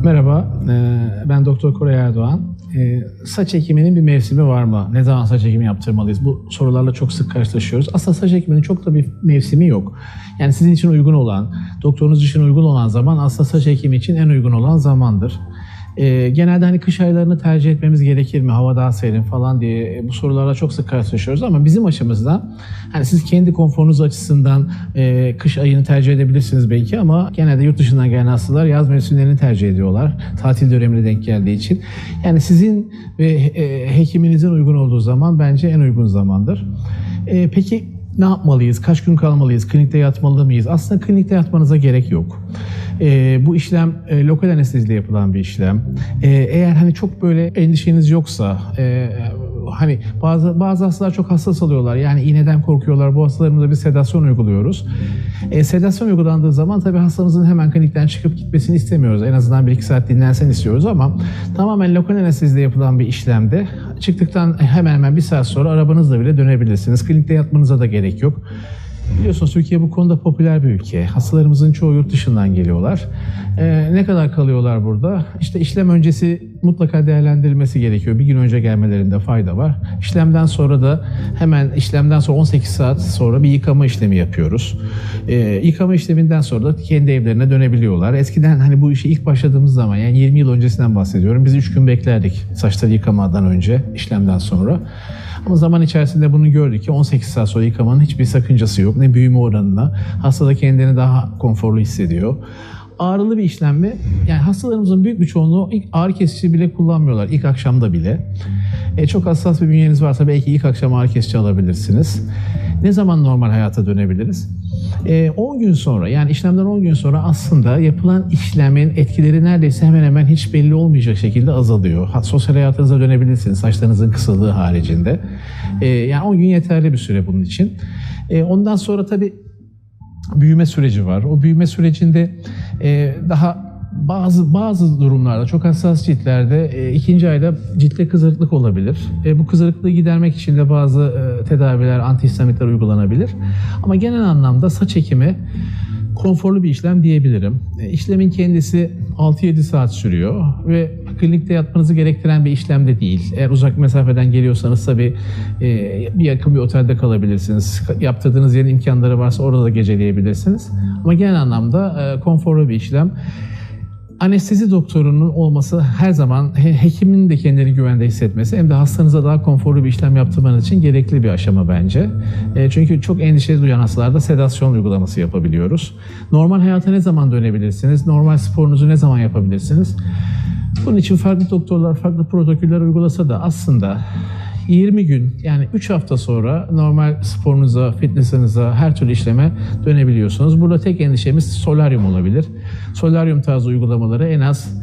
Merhaba, ben Doktor Koray Erdoğan. Saç ekiminin bir mevsimi var mı? Ne zaman saç ekimi yaptırmalıyız? Bu sorularla çok sık karşılaşıyoruz. Aslında saç ekiminin çok da bir mevsimi yok. Yani sizin için uygun olan, doktorunuz için uygun olan zaman aslında saç ekimi için en uygun olan zamandır. Genelde hani kış aylarını tercih etmemiz gerekir mi? Hava daha serin falan diye bu sorularla çok sık karşılaşıyoruz ama bizim açımızdan hani siz kendi konforunuz açısından kış ayını tercih edebilirsiniz belki ama genelde yurt dışından gelen hastalar yaz mevsimlerini tercih ediyorlar. Tatil dönemine denk geldiği için. Yani sizin ve hekiminizin uygun olduğu zaman bence en uygun zamandır. Peki ne yapmalıyız? Kaç gün kalmalıyız? Klinikte yatmalı mıyız? Aslında klinikte yatmanıza gerek yok. Bu işlem lokal anesteziyle yapılan bir işlem. Eğer hani çok böyle endişeniz yoksa, hani bazı hastalar çok hassas oluyorlar. Yani iğneden korkuyorlar. Bu hastalarımıza bir sedasyon uyguluyoruz. Sedasyon uygulandığı zaman tabii hastamızın hemen klinikten çıkıp gitmesini istemiyoruz. En azından 1-2 saat dinlensin istiyoruz ama tamamen lokal anesteziyle yapılan bir işlemde çıktıktan hemen 1 saat sonra arabanızla bile dönebilirsiniz. Klinikte yatmanıza da gerek yok. Biliyorsunuz Türkiye bu konuda popüler bir ülke. Hastalarımızın çoğu yurt dışından geliyorlar. Ne kadar kalıyorlar burada? İşte işlem öncesi mutlaka değerlendirilmesi gerekiyor. Bir gün önce gelmelerinde fayda var. İşlemden sonra da hemen işlemden sonra 18 saat sonra bir yıkama işlemi yapıyoruz. Yıkama işleminden sonra da kendi evlerine dönebiliyorlar. Eskiden hani bu işe ilk başladığımız zaman yani 20 yıl öncesinden bahsediyorum. Biz 3 gün beklerdik saçları yıkamadan önce, işlemden sonra. Ama zaman içerisinde bunu gördük ki 18 saat sonra yıkamanın hiçbir sakıncası yok. Ne büyüme oranına, hasta da kendini daha konforlu hissediyor. Ağrılı bir işlem mi? Yani hastalarımızın büyük bir çoğunluğu ilk ağrı kesici bile kullanmıyorlar, ilk akşamda bile. Çok hassas bir bünyeniz varsa belki ilk akşam ağrı kesici alabilirsiniz. Ne zaman normal hayata dönebiliriz? 10 gün sonra, yani işlemden 10 gün sonra aslında yapılan işlemin etkileri neredeyse hemen hiç belli olmayacak şekilde azalıyor. Sosyal hayatınıza dönebilirsiniz saçlarınızın kısalığı haricinde. Yani 10 gün yeterli bir süre bunun için. Ondan sonra tabii büyüme süreci var. O büyüme sürecinde daha bazı durumlarda, çok hassas ciltlerde 2. ayda ciltte kızarıklık olabilir. Bu kızarıklığı gidermek için de bazı tedaviler, antihistaminler uygulanabilir. Ama genel anlamda saç ekimi konforlu bir işlem diyebilirim. İşlemin kendisi 6-7 saat sürüyor ve klinikte yatmanızı gerektiren bir işlem de değil. Eğer uzak mesafeden geliyorsanız tabii bir yakın bir otelde kalabilirsiniz. Yaptırdığınız yerin imkanları varsa orada da geceleyebilirsiniz. Ama genel anlamda konforlu bir işlem. Anestezi doktorunun olması her zaman hekimin de kendini güvende hissetmesi hem de hastanıza daha konforlu bir işlem yaptırmanız için gerekli bir aşama bence. Çünkü çok endişe duyan hastalarda sedasyon uygulaması yapabiliyoruz. Normal hayata ne zaman dönebilirsiniz? Normal sporunuzu ne zaman yapabilirsiniz? Bunun için farklı doktorlar farklı protokoller uygulasa da aslında 20 gün yani 3 hafta sonra normal sporunuza, fitness'ınıza, her türlü işleme dönebiliyorsunuz. Burada tek endişemiz solaryum olabilir. Solaryum tarzı uygulamaları en az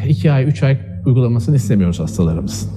2 ay, 3 ay uygulamasını istemiyoruz hastalarımızın.